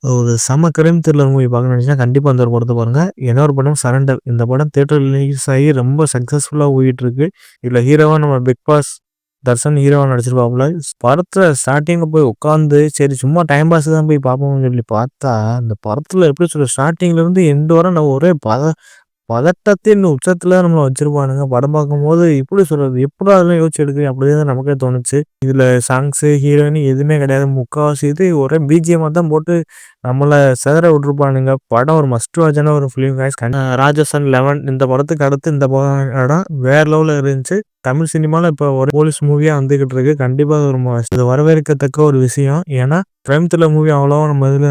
ஒரு செம்ம crime thriller movie பார்க்கணும்னு நெனச்சீங்கன்னா, கண்டிப்பா அந்த ஒரு படத்த பாருங்க. இன்னொரு படம் சரண்டர். இந்த படம் தியேட்டர்ல ரிலீஸ் ஆகி ரொம்ப சக்சஸ்ஃபுல்லா ஓடிட்டுருக்கு. இதுல ஹீரோவா நம்ம பிக் பாஸ் தர்ஷன் ஹீரோவா நடிச்சிருப்பாப்புல. படத்துல ஸ்டார்ட்டிங்ல போய் உட்காந்து, சரி சும்மா டைம் பாஸ்க்கு தான் போய் பார்ப்போம்னு சொல்லி பார்த்தா, அந்த படத்துல எப்படி சொல்றது, ஸ்டார்ட்டிங்ல இருந்து எண்ட் வர நான் ஒரே பதட்டத்தின் உச்சத்துல நம்மள வச்சிருப்பானுங்க. படம் பார்க்கும்போது எப்படி சொல்றது, எப்புட்றா அதெல்லாம் யோசிச்சு எடுக்குறீங்க அப்படின்னு தான் நமக்கே தோணுச்சு. இதுல சாங்ஸு, ஹீரோயின் எதுவுமே கிடையாது. முக்காவாசி இது ஒரே பிஜிஎம்மா தான் போட்டு நம்மள சிதற விட்டுருப்பானுங்க. படம் ஒரு மஸ்ட் வாட்சான ஒரு ஃபிலிம் காய்ஸ். ராட்சசன் 11 இந்த படத்துக்கு அடுத்து இந்த படம் வேற லெவல்ல இருந்துச்சு. தமிழ் சினிமால இப்ப ஒரு போலீஸ் மூவியா வந்துகிட்டு இருக்கு. கண்டிப்பா அது ஒரு இது வரவேற்கத்தக்க ஒரு விஷயம். ஏன்னா கிரைம் த்ரில்லர் மூவி அவ்வளவா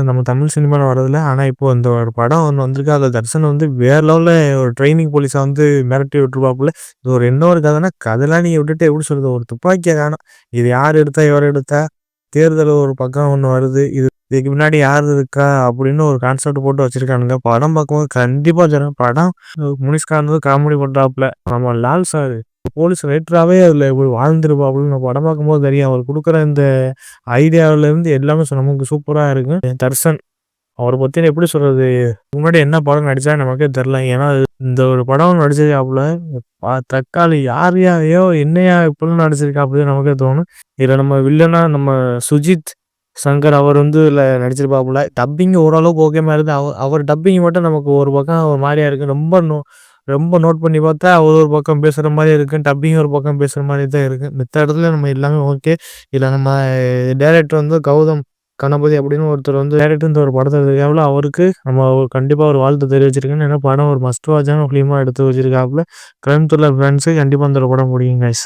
நம்ம தமிழ் சினிமால வரதில்ல. ஆனா இப்போ இந்த ஒரு படம் ஒண்ணு வந்திருக்கு. அதுல தர்ஷன் வந்து வேற லெவல்ல ஒரு ட்ரெய்னிங் போலீஸா வந்து மிரட்டி விட்டுருப்பாப்புல. இது ஒரு என்ன ஒரு கதைன்னா, கதைலாம் நீங்க விட்டுட்டு எப்படி சொல்றது, ஒரு துப்பாக்கிய காணோம். இது யார் எடுத்தா, எவர் எடுத்தா, தேர்தல் ஒரு பக்கம் ஒண்ணு வருது. இதுக்கு முன்னாடி யார் இருக்கா அப்படின்னு ஒரு கான்செப்ட் போட்டு வச்சிருக்கானுங்க. படம் பார்க்கும்போது கண்டிப்பா சொல்றேன். படம் முனிஷ்காந்த் காமெடி பண்றாப்புல. நம்ம லால் சார் போலீஸ் ரைட்டராவே அதுல வாழ்ந்திருப்பாப்புல. படம் பார்க்கும்போது தெரியும். அவர் குடுக்குற இந்த ஐடியாவுல இருந்து எல்லாமே நமக்கு சூப்பரா இருக்கு. தர்ஷன் அவர பத்தி எப்படி சொல்றது? முன்னாடி என்ன படம் நடிச்சாருன்னு நமக்கே தெரியல. ஏன்னா, இந்த ஒரு படம் நடிச்சிருக்காப்புல. தக்காளி யார்யா என்னய்யா இப்படிலாம் நடிச்சிருக்காப்புலன்னு நமக்கே தோணும். இதுல நம்ம வில்லனா நம்ம சுஜித் சங்கர் அவர் வந்து இதுல நடிச்சிருப்பாப்புல. டப்பிங் ஓரளவுக்கு ஓகே மாரி இருக்கு. அவர் டப்பிங் மட்டும் நமக்கு ஒரு பக்கம் ஒரு மாரியா இருக்கு. ரொம்ப நோட் பண்ணி பார்த்தா, அவர் ஒரு பக்கம் பேசுற மாரி இருக்கு. டப்பிங் ஒரு பக்கம் பேசுற மாரி தான் இருக்கு. மித்த இடத்துல நம்ம எல்லாமே ஓகே. இதுல நம்ம டைரக்டர் வந்து கௌதம் கணபதி அப்படின்னு ஒருத்தர் வந்து டைரக்டர் இந்த ஒரு படத்த எடுத்திருக்காப்புல. அவருக்கு நம்ம கண்டிப்பா ஒரு வாழ்த்து தெரிவிச்சிருக்கேன். ஏன்னா படம் ஒரு மஸ்ட் வாட்சான ஃபிலிமா எடுத்து வச்சிருக்காப்புல. கிரைம் த்ரில்லர் ஃபேன்ஸுக்கு கண்டிப்பா இந்த ஒரு படம் புடிக்கும் கைஸ்.